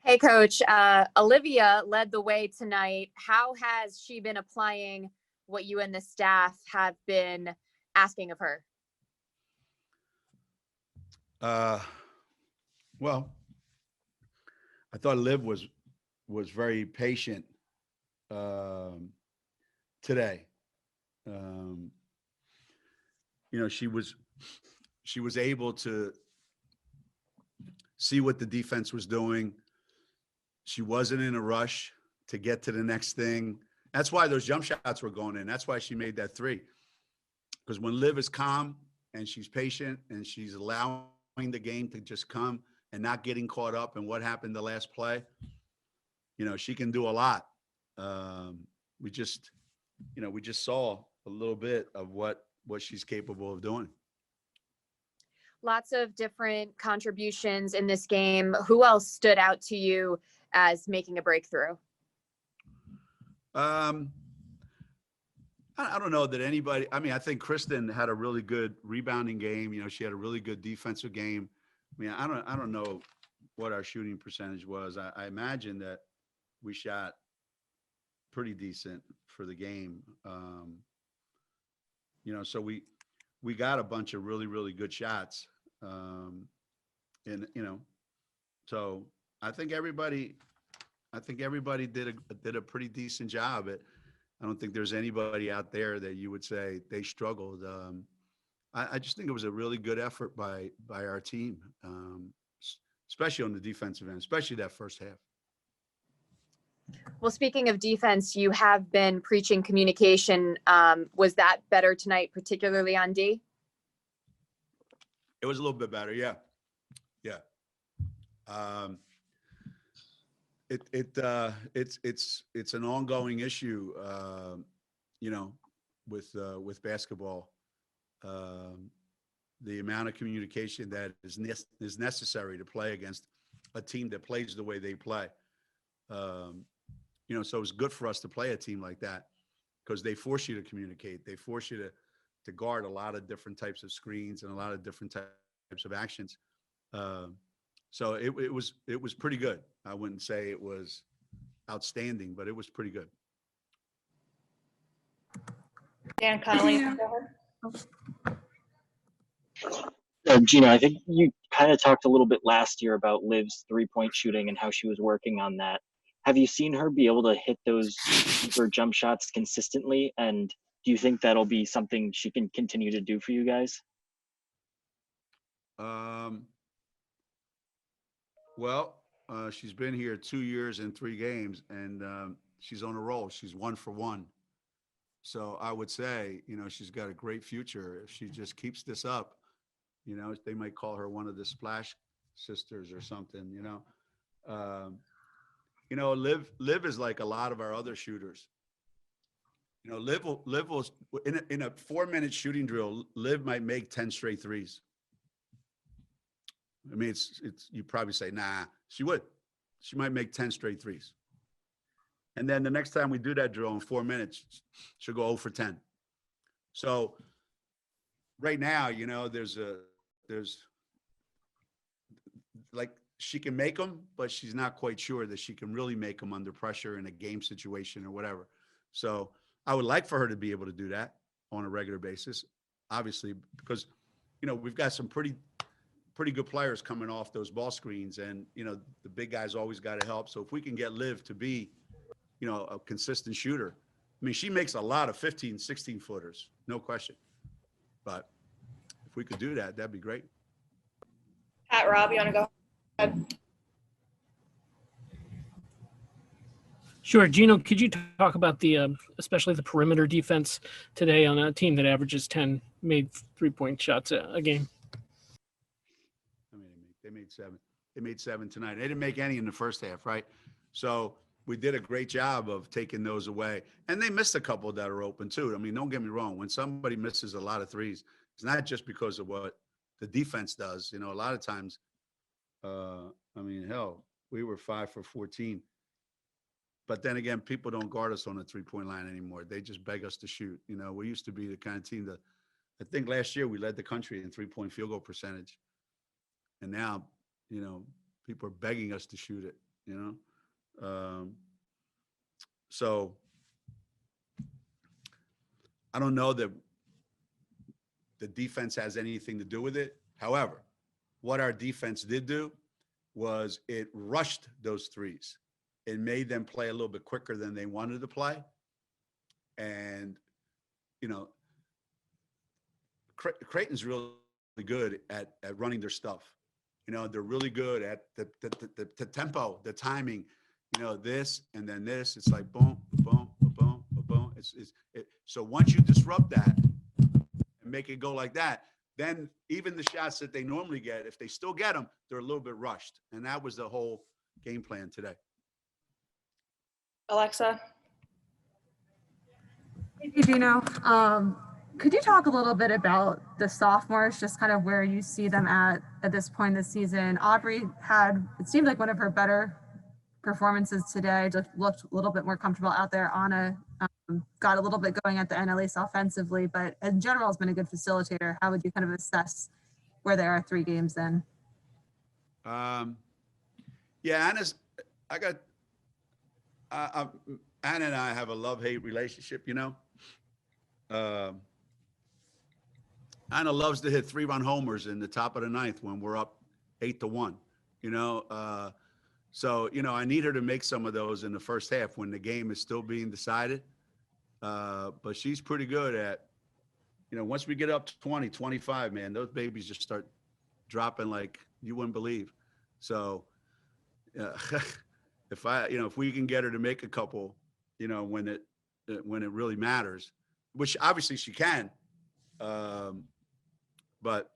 Hey, Coach. Olivia led the way tonight. How has she been applying what you and the staff have been asking of her? Well, I thought Liv was very patient today. She was able to see what the defense was doing. She wasn't in a rush to get to the next thing. That's why those jump shots were going in. That's why she made that three. Because when Liv is calm and she's patient and she's allowing the game to just come and not getting caught up in what happened the last play, she can do a lot. We just saw a little bit of what she's capable of doing. Lots of different contributions in this game. Who else stood out to you as making a breakthrough? I don't know that anybody. I mean, I think Kristen had a really good rebounding game. She had a really good defensive game. I mean, I don't know what our shooting percentage was. I imagine that we shot pretty decent for the game. So we got a bunch of really, really good shots. So I think everybody did a pretty decent job. I don't think there's anybody out there that you would say they struggled. I just think it was a really good effort by our team, especially on the defensive end, especially that first half. Well, speaking of defense, you have been preaching communication. Was that better tonight, particularly on D? It was a little bit better, yeah. It's an ongoing issue, with basketball. The amount of communication that is necessary to play against a team that plays the way they play. So it's good for us to play a team like that because they force you to communicate. They force you to guard a lot of different types of screens and a lot of different types of actions. So it was pretty good. I wouldn't say it was outstanding, but it was pretty good. Dan Connolly, go ahead. Geno, I think you kind of talked a little bit last year about Liv's three-point shooting and how she was working on that. Have you seen her be able to hit those deeper jump shots consistently? And do you think that'll be something she can continue to do for you guys? She's been here 2 years and 3 games, and she's on a roll. She's 1 for 1. So I would say, she's got a great future. If she just keeps this up, they might call her one of the Splash Sisters or something, Liv is like a lot of our other shooters. Liv will in a 4-minute shooting drill, Liv might make 10 straight threes. I mean, it's you probably say, nah, she would. She might make 10 straight threes. And then the next time we do that drill in 4 minutes, she'll go 0 for 10. So right now, there's like she can make them, but she's not quite sure that she can really make them under pressure in a game situation or whatever. So I would like for her to be able to do that on a regular basis, obviously, because, we've got some pretty good players coming off those ball screens, and, the big guys always got to help. So if we can get Liv to be, a consistent shooter, I mean, she makes a lot of 15, 16 footers, no question. But if we could do that, that'd be great. Pat, Rob, you want to go ahead? Sure. Geno, could you talk about especially the perimeter defense today on a team that averages 10 made 3-point shots a game? I mean, they made 7. They made 7 tonight. They didn't make any in the first half, right? So we did a great job of taking those away. And they missed a couple that are open too. I mean, don't get me wrong. When somebody misses a lot of threes, it's not just because of what the defense does. A lot of times, we were 5 for 14. But then again, people don't guard us on the 3-point line anymore. They just beg us to shoot. We used to be the kind of team that, I think last year we led the country in 3-point field goal percentage. And now, people are begging us to shoot it. you know? So I don't know that the defense has anything to do with it. However, what our defense did do was it rushed those threes. It made them play a little bit quicker than they wanted to play. And, you know, Creighton's really good at running their stuff. You know, they're really good at the tempo, the timing, you know, this and then this. It's like boom, boom, boom, boom. So once you disrupt that and make it go like that, then even the shots that they normally get, if they still get them, they're a little bit rushed. And that was the whole game plan today. Alexa? Thank you, Geno. Could you talk a little bit about the sophomores, just kind of where you see them at this point in the season? Aubrey had, it seemed like one of her better performances today, just looked a little bit more comfortable out there. Anna got a little bit going at the NLEs offensively, but in general has been a good facilitator. How would you kind of assess where they are 3 games in? Yeah, Anna's, Anna and I have a love-hate relationship, you know? Anna loves to hit 3-run homers in the top of the 9th when we're up 8-1, you know? So, you know, I need her to make some of those in the first half when the game is still being decided. But she's pretty good at, you know, once we get up to 20, 25, man, those babies just start dropping like you wouldn't believe. So if we can get her to make a couple, you know, when it really matters, which obviously she can. But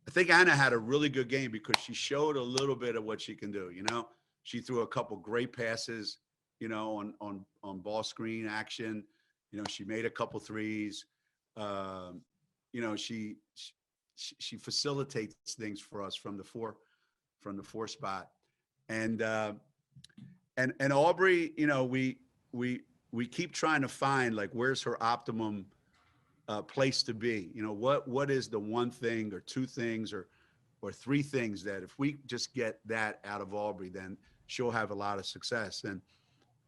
I think Anna had a really good game because she showed a little bit of what she can do. You know, she threw a couple great passes, you know, on ball screen action. You know, she made a couple threes. You know, she facilitates things for us from the four spot. And Aubrey, you know, we keep trying to find like where's her optimum place to be. You know, what is the one thing or 2 things or 3 things that if we just get that out of Aubrey, then she'll have a lot of success. And,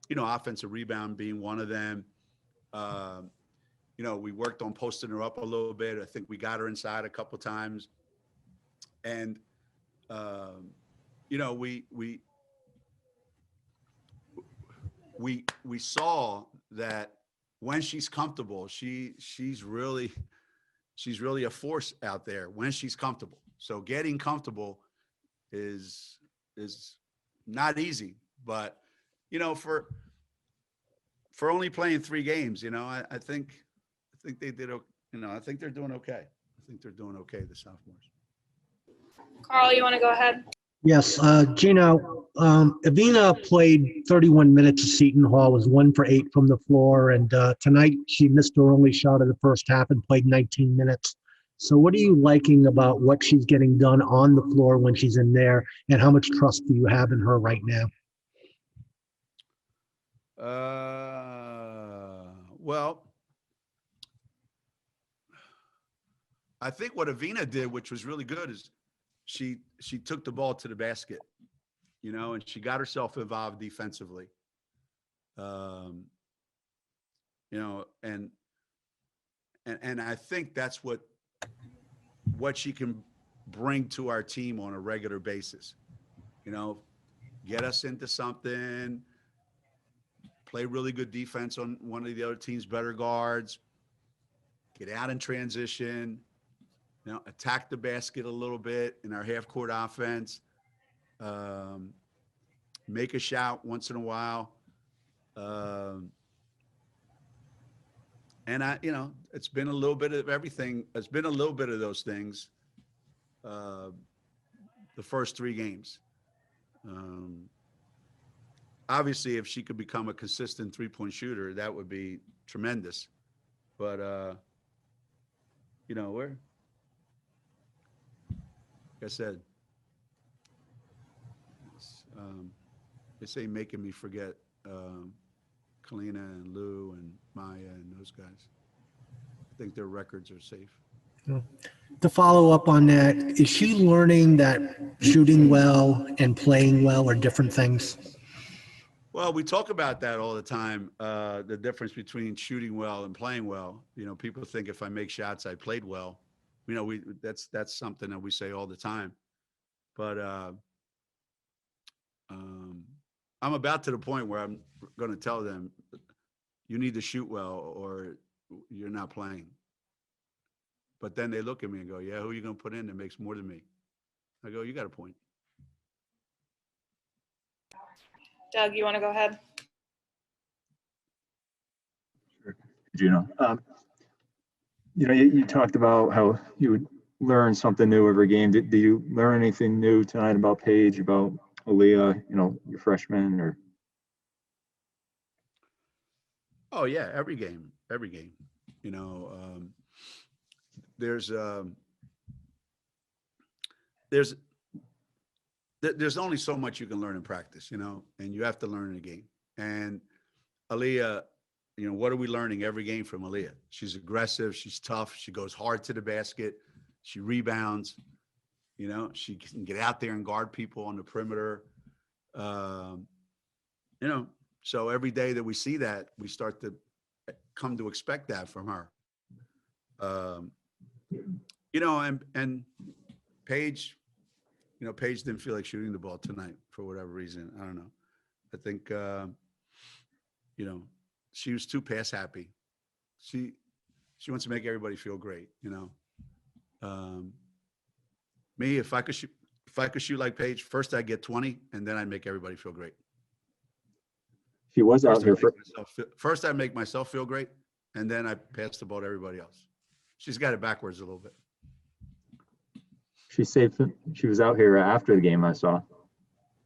you know, offensive rebound being one of them. You know, we worked on posting her up a little bit. I think we got her inside a couple times. And, you know, we saw that when she's comfortable, she's really a force out there when she's comfortable. So getting comfortable is not easy, but you know, for only playing 3 games, you know, I think they did, you know, I think they're doing okay. I think they're doing okay, the sophomores. Carl, you want to go ahead? Yes, Geno, Evina played 31 minutes at Seton Hall, was 1 for 8 from the floor, and tonight she missed her only shot of the first half and played 19 minutes. So what are you liking about what she's getting done on the floor when she's in there, and how much trust do you have in her right now? Well, I think what Evina did, which was really good, is she took the ball to the basket, you know, and she got herself involved defensively. You know, and I think that's what she can bring to our team on a regular basis. You know, get us into something, play really good defense on one of the other team's better guards, get out in transition, you know, attack the basket a little bit in our half-court offense, make a shot once in a while. And you know, it's been a little bit of everything. It's been a little bit of those things the first 3 games. Obviously, if she could become a consistent 3-point shooter, that would be tremendous. But, you know, like I said, this ain't making me forget Kalina and Lou and Maya and those guys. I think their records are safe. To follow up on that, is she learning that shooting well and playing well are different things? Well, we talk about that all the time, the difference between shooting well and playing well. You know, people think if I make shots, I played well. You know, that's something that we say all the time. But I'm about to the point where I'm going to tell them, you need to shoot well or you're not playing. But then they look at me and go, yeah, who are you going to put in that makes more than me? I go, you got a point. Doug, you want to go ahead? Geno, you know, you talked about how you would learn something new every game. Did you learn anything new tonight about Paige, about Olivia, you know, your freshman or? Oh yeah, every game, you know, there's only so much you can learn in practice, you know, and you have to learn in a game. And Aaliyah, you know, what are we learning every game from Aaliyah? She's aggressive. She's tough. She goes hard to the basket. She rebounds. You know, she can get out there and guard people on the perimeter. You know, so every day that we see that, we start to come to expect that from her. You know, and Paige, you know, Paige didn't feel like shooting the ball tonight for whatever reason. I don't know. I think, you know, she was too pass happy. She wants to make everybody feel great, you know. Me, if I could shoot like Paige, first I'd get 20 and then I'd make everybody feel great. She was out here for. First I make myself feel great and then I pass the ball to everybody else. She's got it backwards a little bit. She saved. She was out here after the game. I saw.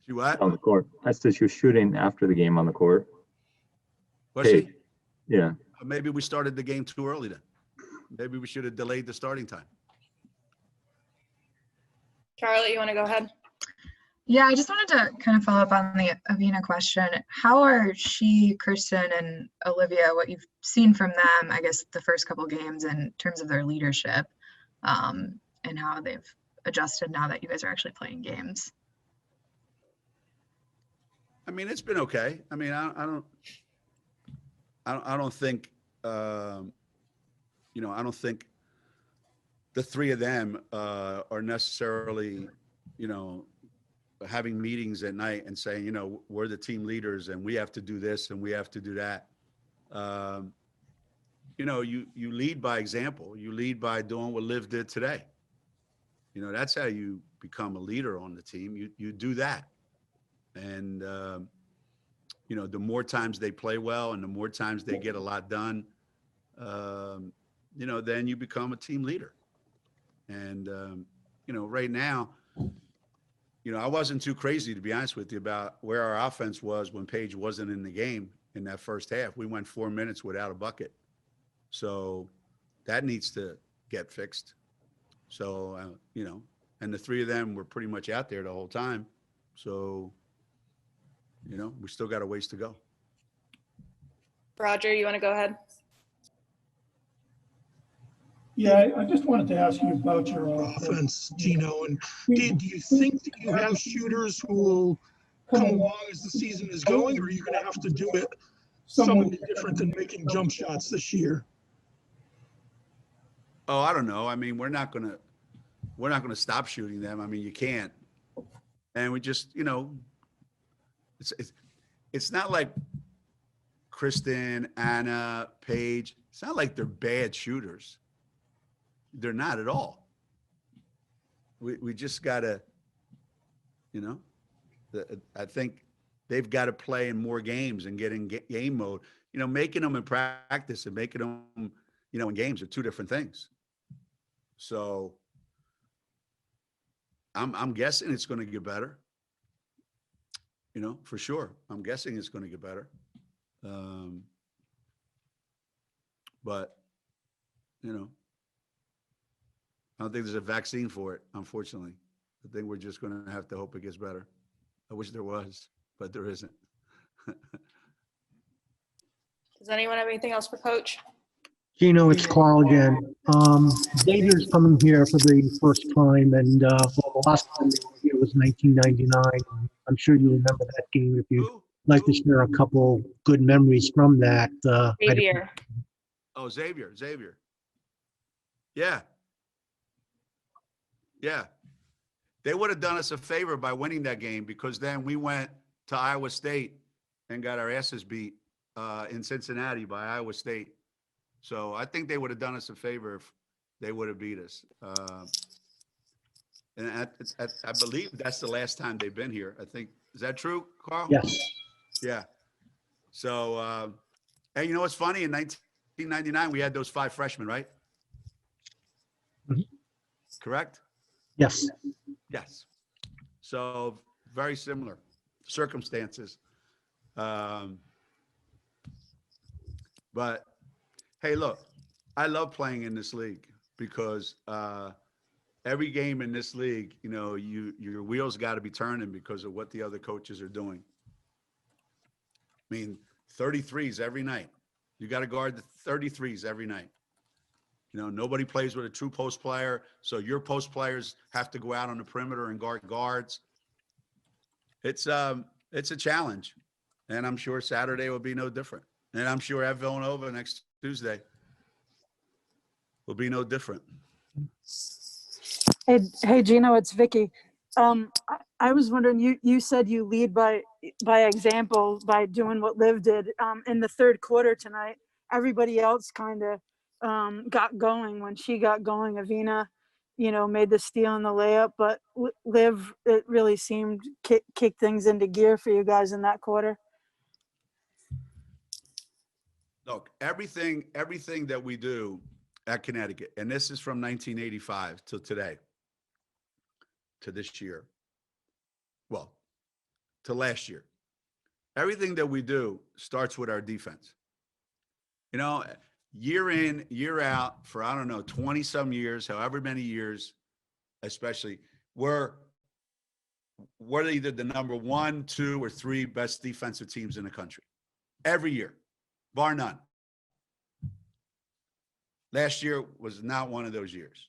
She what? On the court. I said she was shooting after the game on the court. Was she? Yeah. Maybe we started the game too early then. Maybe we should have delayed the starting time. Charlotte, you want to go ahead? Yeah, I just wanted to kind of follow up on the Avina question. How are she, Kristen, and Olivia, what you've seen from them, I guess, the first couple games in terms of their leadership, and how they've adjusted now that you guys are actually playing games? I mean, it's been okay. I mean, I don't think, you know, I don't think the three of them are necessarily, you know, having meetings at night and saying, you know, we're the team leaders and we have to do this and we have to do that. You know, you lead by example. You lead by doing what Liv did today. You know, that's how you become a leader on the team. You do that. And, you know, the more times they play well and the more times they get a lot done, you know, then you become a team leader. And, you know, right now, you know, I wasn't too crazy, to be honest with you, about where our offense was when Paige wasn't in the game in that first half. We went 4 minutes without a bucket. So that needs to get fixed. So, you know, and the three of them were pretty much out there the whole time. So, you know, we still got a ways to go. Roger, you want to go ahead? Yeah, I just wanted to ask you about your offense, Geno. And do you think that you have shooters who will come along as the season is going, or are you going to have to do it somewhat different than making jump shots this year? Oh, I don't know. I mean, we're not going to stop shooting them. I mean, you can't. And we just, you know, it's not like Kristen, Anna, Paige. It's not like they're bad shooters. They're not at all. We just got to, you know, I think they've got to play in more games and get in game mode. You know, making them in practice and making them, you know, in games are two different things. So I'm guessing it's going to get better. You know, for sure. I'm guessing it's going to get better. But, you know, I don't think there's a vaccine for it, unfortunately. I think we're just going to have to hope it gets better. I wish there was, but there isn't. Does anyone have anything else for Coach? Gino, it's Carl again. Xavier's coming here for the first time, and well, the last time they were here was 1999. I'm sure you remember that game. If you'd like to share a couple good memories from that, Xavier. Oh, Xavier. Yeah. Yeah. They would have done us a favor by winning that game, because then we went to Iowa State and got our asses beat in Cincinnati by Iowa State. So I think they would have done us a favor if they would have beat us. And I believe that's the last time they've been here. I think, is that true, Carl? yes. Yeah. So, and you know what's funny? In 1999, we had those 5 freshmen, right? Mhm. Correct? Yes. Yes. So very similar circumstances. But hey, look, I love playing in this league because every game in this league, you know, your wheels got to be turning because of what the other coaches are doing. I mean, 33s every night. You got to guard the 33s every night. You know, nobody plays with a true post player, so your post players have to go out on the perimeter and guard guards. It's a challenge, and I'm sure Saturday will be no different. And I'm sure at Villanova next Tuesday will be no different. Hey, Gino, it's Vicky. I was wondering, you said you lead by example by doing what Liv did in the third quarter tonight. Everybody else kind of got going when she got going. Avina, you know, made the steal and the layup, but Liv, it really seemed kick things into gear for you guys in that quarter. Look, everything that we do at Connecticut, and this is from 1985 till today, to this year, well, to last year, everything that we do starts with our defense. You know, year in, year out, for, I don't know, 20 some years, however many years, especially, we're either the number 1, 2, or 3 best defensive teams in the country every year, bar none. Last year was not one of those years,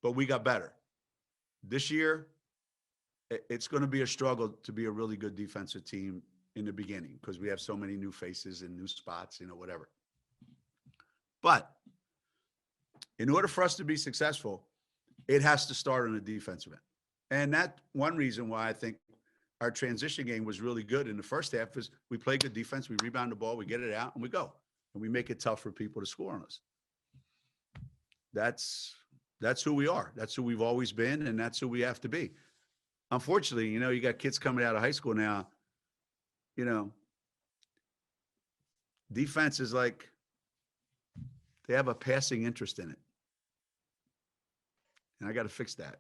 but we got better. This year, it's going to be a struggle to be a really good defensive team in the beginning because we have so many new faces and new spots, you know, whatever. But in order for us to be successful, it has to start on the defensive end. And that's one reason why I think our transition game was really good in the first half is we play good defense, we rebound the ball, we get it out, and we go. And we make it tough for people to score on us. That's who we are. That's who we've always been, and that's who we have to be. Unfortunately, you know, you got kids coming out of high school now, you know, defense is like they have a passing interest in it. And I got to fix that.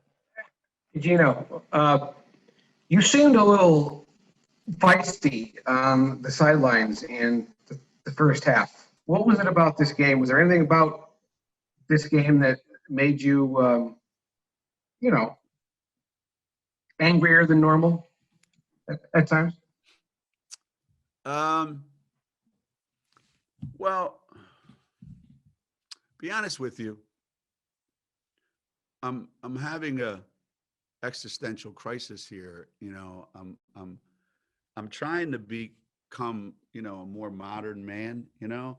Gino, you seemed a little feisty on the sidelines in the first half. What was it about this game? Was there anything about this game that made you, you know, angrier than normal at times? Well, be honest with you, I'm having a existential crisis here. You know, I'm trying to become, you know, a more modern man, you know,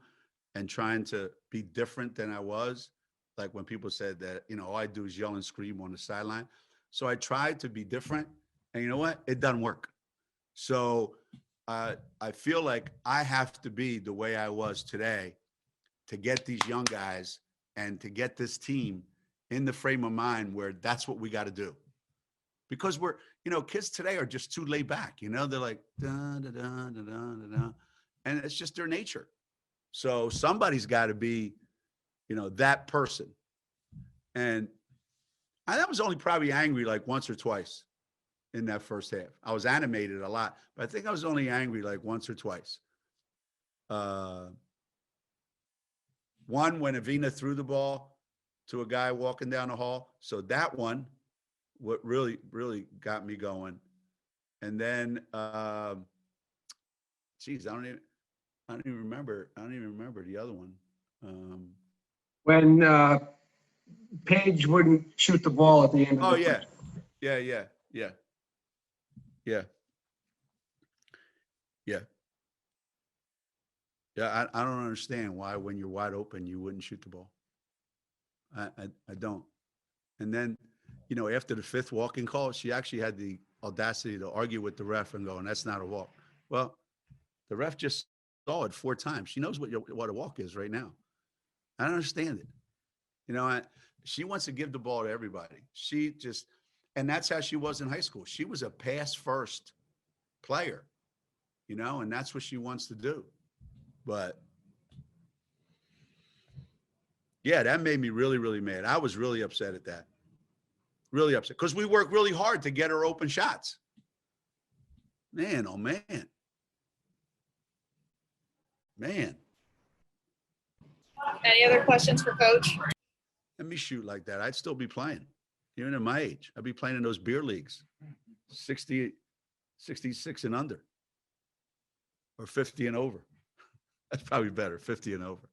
and trying to be different than I was. Like when people said that, you know, all I do is yell and scream on the sideline. So I tried to be different, and you know what? It doesn't work. So I feel like I have to be the way I was today to get these young guys and to get this team in the frame of mind where that's what we got to do. Because we're, you know, kids today are just too laid back, you know, they're like, da, da, da, da, da, da, and it's just their nature. So somebody's got to be, you know, that person. And I was only probably angry like once or twice in that first half. I was animated a lot, but I think I was only angry like once or twice. One, when Avina threw the ball to a guy walking down the hall. So that one, what really got me going. And then, geez, I don't even remember the other one. When Paige wouldn't shoot the ball at the end of Oh the yeah, first. yeah. Yeah, I don't understand why when you're wide open, you wouldn't shoot the ball. I don't. And then, you know, after the fifth walking call, she actually had the audacity to argue with the ref and go, and that's not a walk. Well, the ref just saw it 4 times. She knows what a walk is right now. I don't understand it. You know, she wants to give the ball to everybody. She just, and that's how she was in high school. She was a pass first player, you know, and that's what she wants to do. But yeah, that made me really, really mad. I was really upset at that. Really upset because we worked really hard to get her open shots. Man, oh man. Man. Any other questions for Coach? Let me shoot like that. I'd still be playing, even at my age. I'd be playing in those beer leagues, 60, 66 and under, or 50 and over. That's probably better, 50 and over.